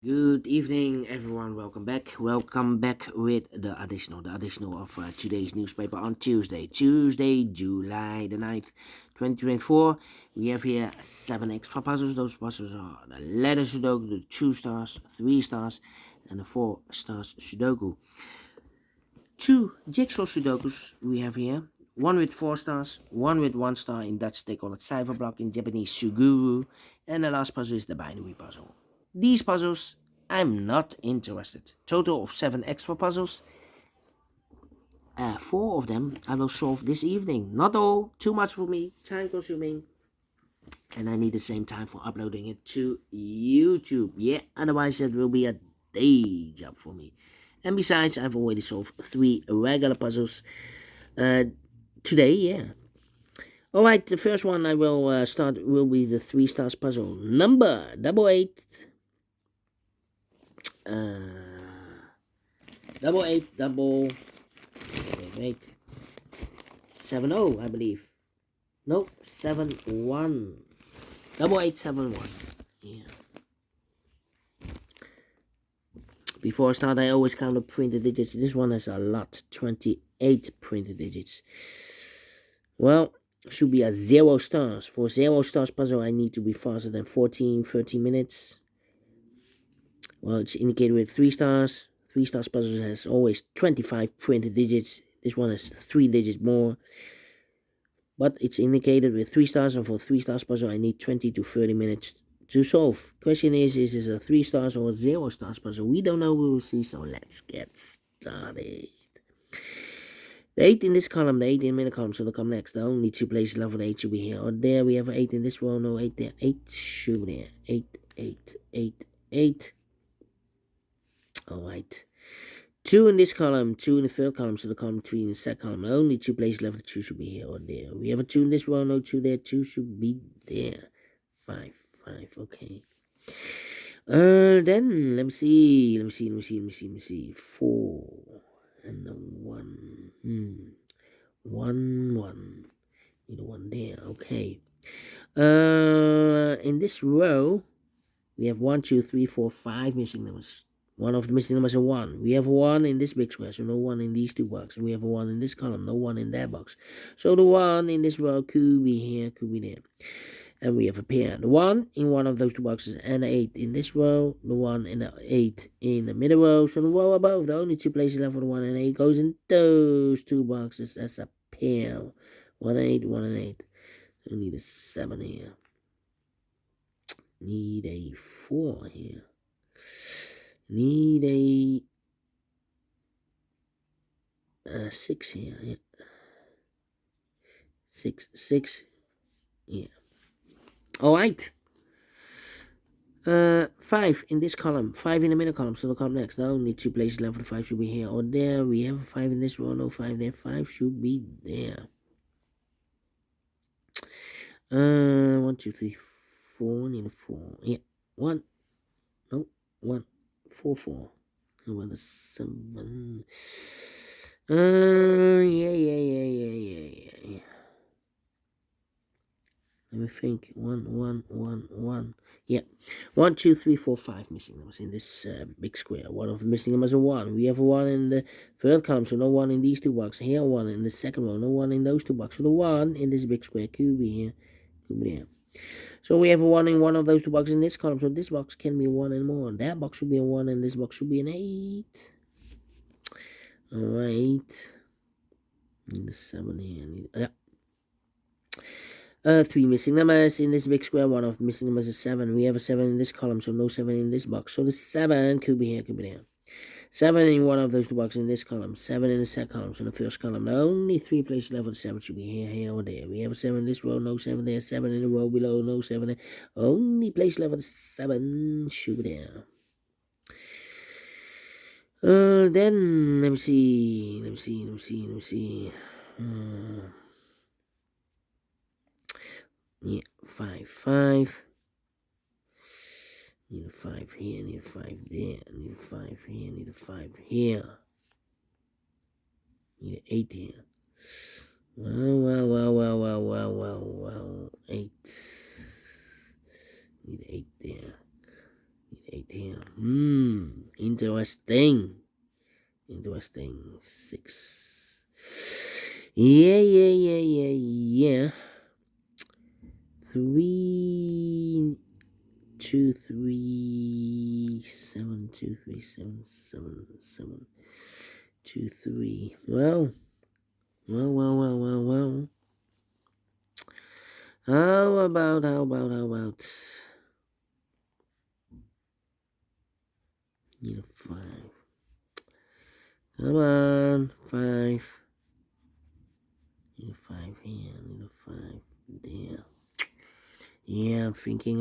Good evening, everyone. Welcome back. Welcome back with the additional of today's newspaper on Tuesday, July the 9th, 2024. We have here 7 extra puzzles. Those puzzles are the letter Sudoku, the 2 stars, 3 stars, and the 4 stars Sudoku. 2 jigsaw Sudokus we have here. One with 4 stars, one with 1 star. In Dutch, they call it Cyberblock. In Japanese, Suguru. And the last puzzle is the binary puzzle. These puzzles, I'm not interested. Total of 7 extra puzzles. 4 of them I will solve this evening. Not all, too much for me, time consuming. And I need the same time for uploading it to YouTube. Yeah, otherwise it will be a day job for me. And besides, I've already solved 3 regular puzzles today, yeah. Alright, the first one I will start will be the 3 stars puzzle. Number double eight. Double eight, wait. 7-0, I believe. Nope, 7-1. 8871. Yeah. Before I start, I always count the printed digits. This one has a lot. 28 printed digits. Well, should be at 0 stars. For 0 stars puzzle, I need to be faster than 13 minutes. Well, it's indicated with 3 stars. 3 stars puzzle has always 25 printed digits. This one has 3 digits more. But it's indicated with 3 stars, and for 3 stars puzzle, I need 20 to 30 minutes to solve. Question is it a 3 stars or a 0 stars puzzle? We don't know, we will see, so let's get started. The 8 in this column, the 8 in the middle column, so they'll come next. The only 2 places left for the 8 should be here or there. We have an 8 in this row, no 8 there. 8 should be there. 8, 8, 8, 8. Alright. 2 in this column, 2 in the third column, so the column 3 in the second column. The only 2 places left, the 2 should be here or there. We have a 2 in this row, no 2 there, 2 should be there. 5, 5, okay. Then, let me see. 4, and the 1, 1, 1. Need a 1 there, okay. In this row, we have 1, 2, 3, 4, 5 missing numbers. One of the missing numbers is a 1. We have a 1 in this big square, so no 1 in these 2 boxes. And we have a 1 in this column, no 1 in that box. So the 1 in this row could be here, could be there. And we have a pair. The 1 in one of those 2 boxes and the 8 in this row. The 1 and the 8 in the middle row. So the row above, the only 2 places left for the 1 and 8 goes in those 2 boxes as a pair. 1 and 8, 1 and 8. So we need a 7 here. Need a 4 here. Need a 6 here. Yeah. 6. Yeah. All right. 5 in this column. 5 in the middle column. So they'll come next. The only 2 places left for the 5 should be here or there. We have a 5 in this row. No 5 there. 5 should be there. 1, 2, 3, 4. Need a 4. Yeah. 1. No. 1. 4, 4. I want a 7. Yeah. Let me think. 1. Yeah. 1, 2, 3, 4, 5 missing numbers in this big square. One of the missing numbers is a 1. We have a 1 in the third column, so no 1 in these 2 boxes. Here, 1 in the second row, no 1 in those 2 boxes. So the 1 in this big square could be here, could be there. So we have a 1 in one of those 2 boxes in this column. So this box can be a 1 and more. That box should be a 1 and this box should be an 8. Alright. Need the 7 here. Yeah. 3 missing numbers in this big square. One of the missing numbers is 7. We have a 7 in this column, so no 7 in this box. So the 7 could be here, could be there. 7 in one of those 2 boxes in this column. 7 in the second column, so in the first column. The only 3 places left for the 7 should be here, or there. We have a 7 in this row, no 7 there. 7 in the row below, no 7 there. Only place left for the 7 should be there. Then, let me see. Yeah, 5, 5. Need a 5 here, need a 5 there, need a 5 here, need a 5 here. Need an 8 here. Well. 8. Need 8 there. Need 8 here. Interesting. 6. Yeah. 3, 2, 3, 7, 2, 3, 7, 7, 7, 2, 3. Well. How about? Need a 5. Come on, 5. Need a 5 here. Need a 5 there. Yeah, I'm thinking.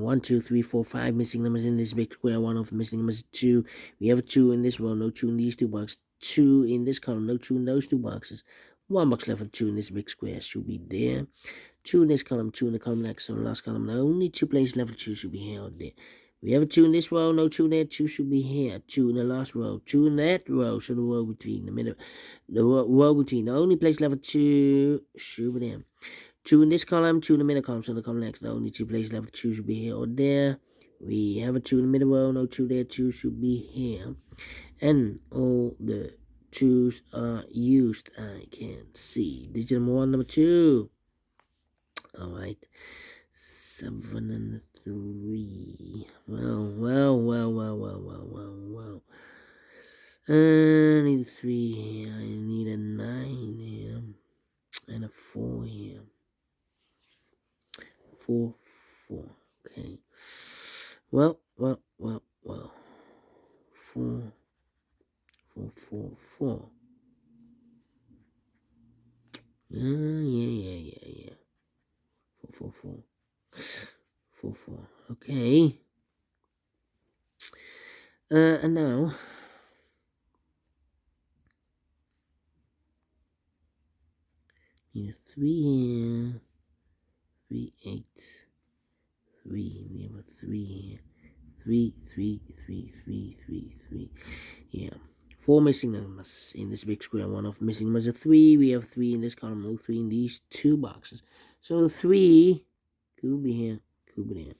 1, 2, 3, 4, 5 missing numbers in this big square. One of the missing numbers is 2. We have a 2 in this row, no 2 in these 2 boxes. 2 in this column, no 2 in those 2 boxes. 1 box left of 2 in this big square should be there. 2 in this column, 2 in the column next. So the last column, only 2 places left of 2 should be here or there. We have a 2 in this row, no 2 there. 2 should be here. 2 in the last row, 2 in that row. So the row between the middle, the row between. The only place left of 2 should be there. 2 in this column, 2 in the middle column, so the column next. The only 2 places left to 2 should be here or there. We have a 2 in the middle row, no 2 there, 2 should be here. And all the 2's are used. I can see. Digit number 1, number 2. Alright. 7 and 3. Well. I need a 3 here. I need a 9 here. And a 4 here. 4. Okay. Well. 4. Yeah. 4. 4. Okay. And now need a 3 here. 3, 8. 3. We have a 3 here. 3. Yeah. 4 missing numbers in this big square. One of missing numbers is 3. We have 3 in this column, no 3 in these 2 boxes. So 3 could be here, could be there.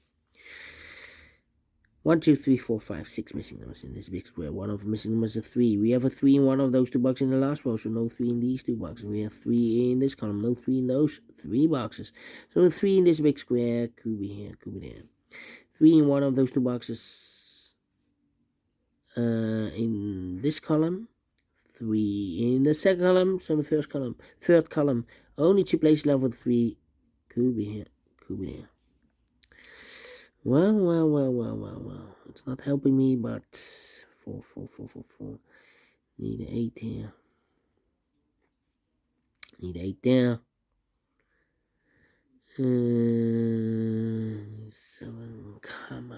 1, 2, 3, 4, 5, 6 missing numbers in this big square. One of missing numbers is 3. We have a 3 in one of those 2 boxes in the last row, so no 3 in these 2 boxes. We have 3 in this column, no 3 in those 3 boxes. So the 3 in this big square could be here, could be there. 3 in one of those 2 boxes in this column. 3 in the second column, so the third column. Only 2 places left with 3. Could be here, could be there. Well. It's not helping me, but 4. Need an 8 here. Need 8 there. 7. Come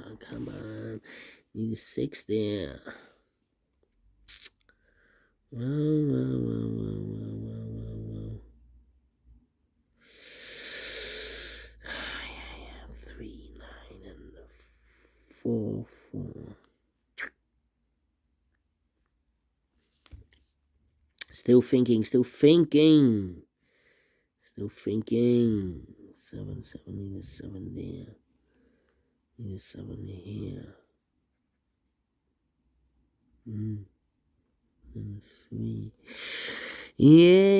on. Need a 6 there. Well. 3, 9, and 4. Still thinking. 7. Need a 7 there. Need a 7 here. And 3. Yeah.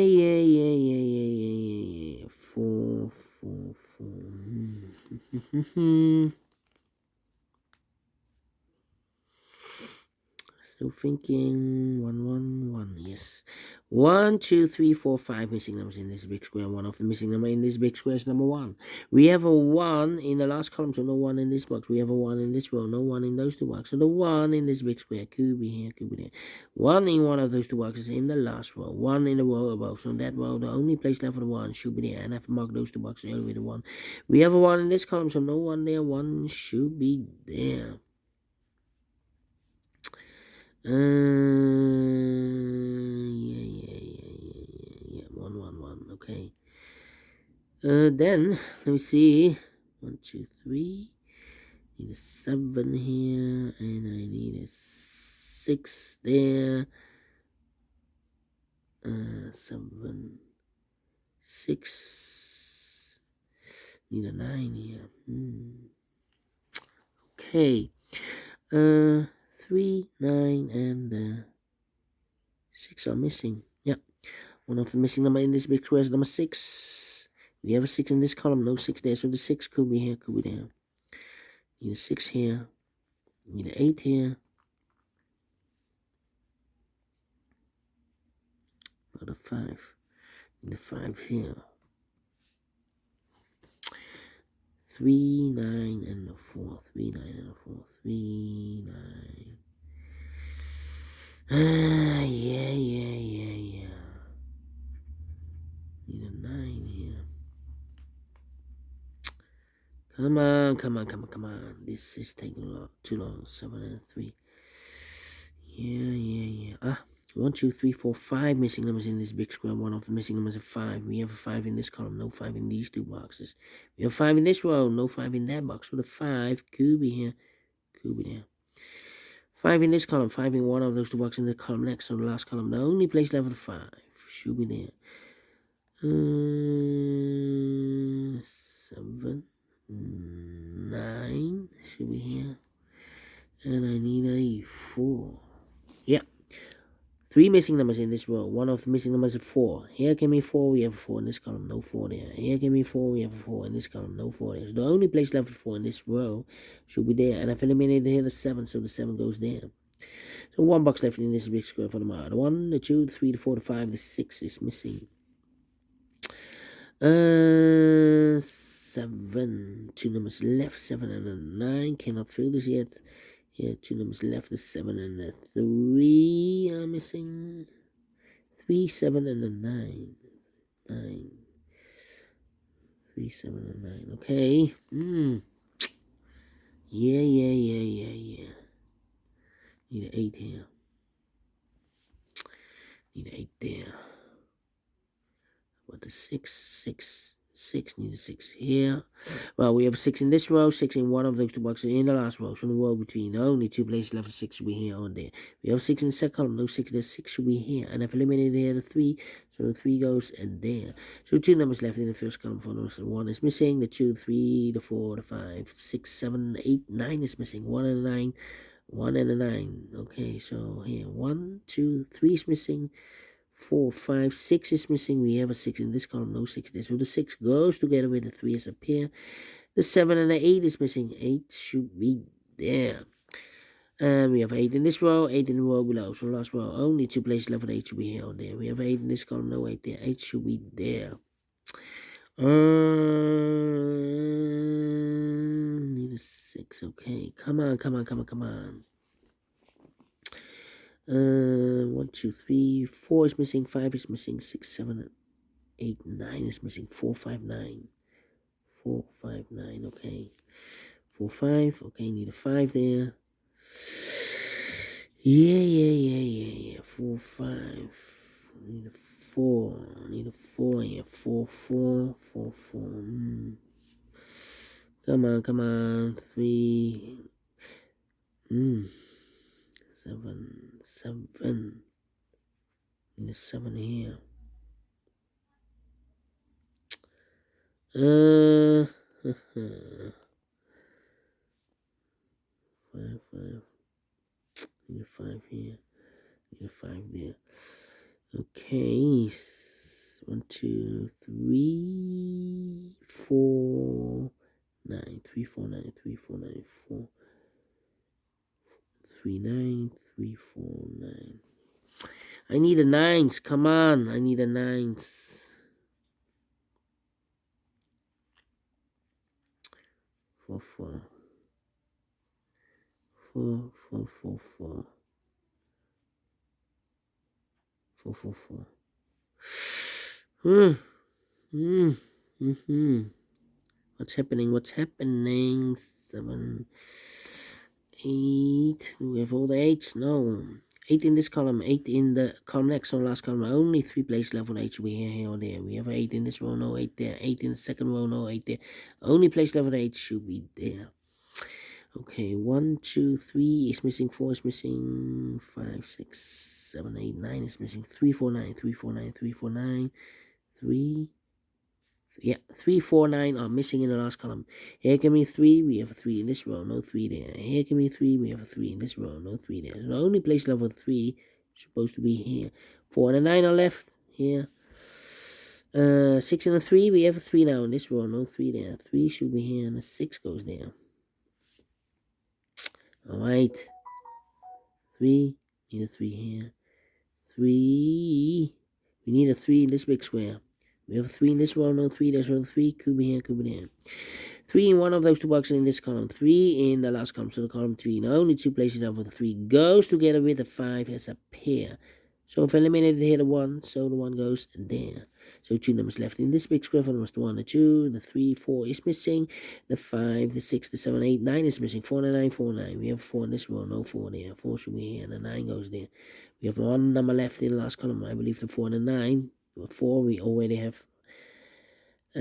4. Still thinking. 1. Yes. 1, 2, 3, 4, 5 missing numbers in this big square. One of the missing number in this big square is number 1. We have a 1 in the last column, so no 1 in this box. We have a 1 in this row, no 1 in those 2 boxes. So the 1 in this big square could be here, could be there. 1 in one of those 2 boxes in the last row. 1 in the row above. So that row, the only place left for the 1 should be there. And I have to mark those 2 boxes earlier with the 1. We have a 1 in this column, so no 1 there. 1 should be there. Yeah. 1. Okay. Then let me see. 1, 2, 3. Need a 7 here, and I need a 6 there. 7, 6. Need a 9 here. Okay. 3, 9, and 6 are missing. Yeah, one of the missing number in this big square is number 6. We have a 6 in this column, no 6 there, so the 6 could be here, could be there. Need a 6 here, need an 8 here, not a 5, need a 5 here. 3, 9, and a 4, 3, 9, and a 4, 3, 9. Yeah. Need a 9 here. Come on. This is taking a lot too long. 7 and 3. Yeah. 1, 2, 3, 4, 5 missing numbers in this big square. One of the missing numbers is 5. We have a 5 in this column, no 5 in these two boxes. We have 5 in this row, no 5 in that box. So the 5 could be here, could be there. 5 in this column, 5 in one of those two boxes in the column next. So the last column, the only place left for the 5 should be there. 7, 9 should be here, and I need a 4. Yeah, 3 missing numbers in this row. One of the missing numbers is 4. Here can be 4. We have a 4 in this column, no 4 there. Here can be 4. We have a 4 in this column, no 4 there. So the only place left for 4 in this row should be there, and I've eliminated here the 7, so the 7 goes there. So 1 box left in this big square for the mark. The 1, the 2, the 3, the 4, the 5, the 6 is missing. 7. 2 numbers left, 7 and a 9. Cannot fill this yet. Here, 2 numbers left, the 7 and the 3 are missing. 3, 7, and a 9. 9. 3, 7, and 9. Okay. Yeah. Need an 8 here. Need an 8 there. What the 6? Need a 6 here. Well, we have a 6 in this row, 6 in one of those two boxes in the last row. So the row between only 2 places left for 6 should be here or there. We have 6 in the second column, no 6 there, 6 should be here. And I've eliminated here the 3, so the 3 goes and there. So 2 numbers left in the first column for those. 1 is missing, the 2, 3, the 4, the 5, 6, 7, 8, 9 is missing. 1 and a 9, 1 and a 9. Okay, so here 1, 2, 3 is missing. 4, 5, 6 is missing. We have a 6 in this column, no 6 there. So the 6 goes together with the 3 is up here. The 7 and the 8 is missing. 8 should be there. And we have 8 in this row, 8 in the row below. So last row, only 2 places left for 8 should be here or there. We have 8 in this column, no 8 there. 8 should be there. Need a 6. Okay, come on. 1, 2, 3, 4 is missing, 5 is missing, 6, 7, 8, 9 is missing. 4, 5, 9. 4, 5, 9. Okay. 4, 5. Okay, need a 5 there. Yeah. 4, 5. Need a 4. Need a 4 here. 4, 4. 4, 4. Come on. 3. 7. Need a 7 here. 5. Need a 5 here. Need a 5 there. Okay. 1, 2, 3, 4, 9. 3, 4, 9. 3, 4, 9. 4. 3, 9. 3, 4, 9. I need a 9s. Come on. I need a 9s. 4, 4. 4, 4, 4, 4. 4, 4, 4. What's happening? 7, 8. Do we have all the 8s? No. 8 in this column, 8 in the column next, so last column. Only 3 places left for 8 should be here or there. We have 8 in this row, no 8 there. 8 in the second row, no 8 there. Only place left for 8 should be there. Okay, 1, 2, 3 is missing, 4 is missing, 5, 6, 7, 8, 9 is missing, 3, 4, 9, 3, 4, 9, 3, 4, 9, 3, Yeah, 3, 4, 9 are missing in the last column. Here can be 3, we have a 3 in this row, no 3 there. Here can be 3, we have a 3 in this row, no 3 there. So the only place level 3 is supposed to be here. 4 and a 9 are left here. 6 and a 3, we have a 3 now in this row, no 3 there. 3 should be here and a 6 goes there. Alright. 3, need a 3 here. 3, we need a 3 in this big square. We have a 3 in this row, no 3, there's no 3, could be here, could be there. 3 in one of those two boxes in this column, 3 in the last column, so the column 3. Now only two places out for the 3 goes together with the 5 as a pair. So if eliminated here the 1, so the 1 goes there. So 2 numbers left in this big square. For numbers, the 1, the 2, the 3, 4 is missing. The 5, the 6, the 7, 8, 9 is missing. 4 and 9, 4, 9. We have 4 in this row, no 4 there. 4 should be here, and the 9 goes there. We have 1 number left in the last column. I believe the 4 and the 9. 4 we already have.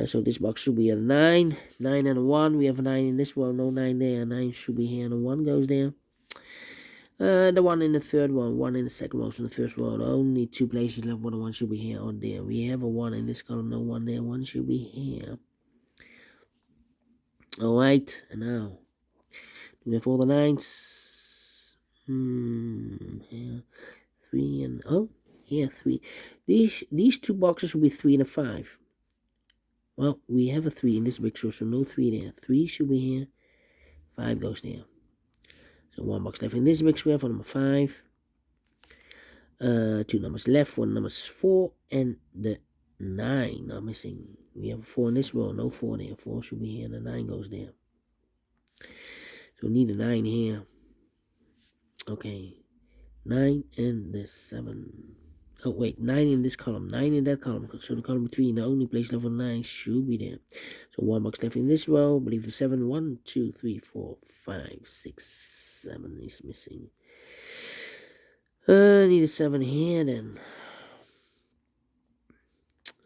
So this box should be a 9. 9 and a 1. We have a 9 in this row, no 9 there. 9 should be here, and a 1 goes there. The 1 in the third one, 1 in the second row from the first row. Only two places left, but the 1 should be here or there. We have a 1 in this column, no 1 there. 1 should be here. Alright, and now we have all the 9s. Here, 3 and here 3. These two boxes will be 3 and a 5. Well, we have a 3 in this big row, so no 3 there. 3 should be here. 5 goes there. So 1 box left in this big square for number 5. 2 numbers left, 1 numbers 4 and the 9 are missing. We have a 4 in this row, no 4 there. 4 should be here and the 9 goes there. So we need a 9 here. Okay. 9 and the 7. Oh wait, 9 in this column, 9 in that column. So the column 3, the only place level 9 should be there. So 1 box left in this row. I believe the 7. 1, 2, 3, 4, 5, 6, 7 is missing. Need a 7 here then.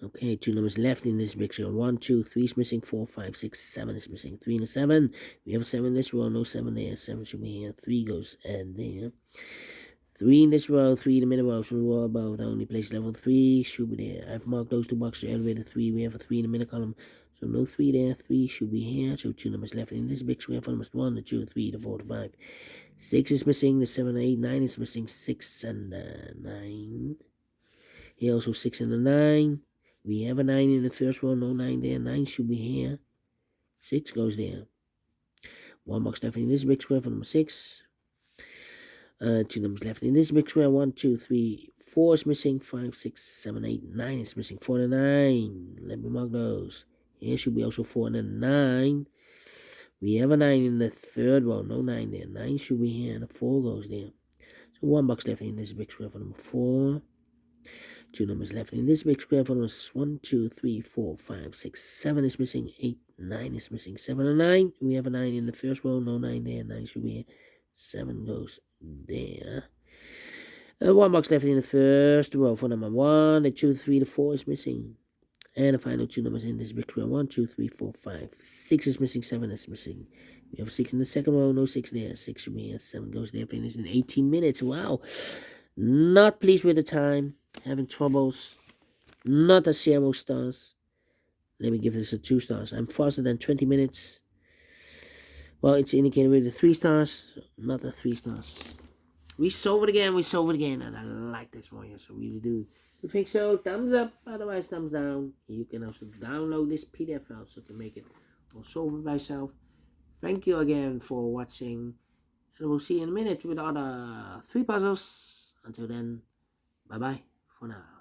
Okay, 2 numbers left in this picture. 1, 2, 3 is missing. 4, 5, 6, 7 is missing. 3 and a 7. We have a 7 in this row, no 7 there. 7 should be here. 3 goes and there. 3 in this row, 3 in the middle row, so the row above, the only place level 3 should be there. I've marked those two boxes, elevator 3, we have a 3 in the middle column, so no 3 there, 3 should be here, so 2 numbers left in this big square, for numbers 1, the 2, the 3, the 4, the 5. 6 is missing, the 7, 8, 9 is missing, 6 and 9. Here also 6 and 9. We have a 9 in the first row, no 9 there, 9 should be here. 6 goes there. 1 box left in this big square for number 6. 2 numbers left in this big square. 1, 2, 3, 4 is missing. 5, 6, 7, 8, 9 is missing. 4 and 9. Let me mark those. Here should be also 4 and 9. We have a 9 in the third row. No 9 there. 9 should be here, and a 4 goes there. So 1 box left in this big square for number 4. 2 numbers left in this big square for numbers 1, 2, 3, 4, 5, 6, 7 is missing. 8, 9 is missing. 7 and 9. We have a 9 in the first row. No 9 there. 9 should be here. 7 goes there. 1 box left in the first row for number 1. The 2, 3, the 4 is missing. And the final 2 numbers in this big square. 1, 2, 3, 4, 5. 6 is missing. 7 is missing. We have 6 in the second row. No 6 there. 6 should be here. 7 goes there. Finished in 18 minutes. Wow. Not pleased with the time. Having troubles. Not a 0 stars. Let me give this a 2 stars. I'm faster than 20 minutes. Well, it's indicated with the 3 stars, not the 3 stars. We solve it again, and I like this one, yes, I really do. If you think so, thumbs up, otherwise thumbs down. You can also download this PDF file so you can make it or solve it by yourself. Thank you again for watching, and we'll see you in a minute with other 3 puzzles. Until then, bye-bye for now.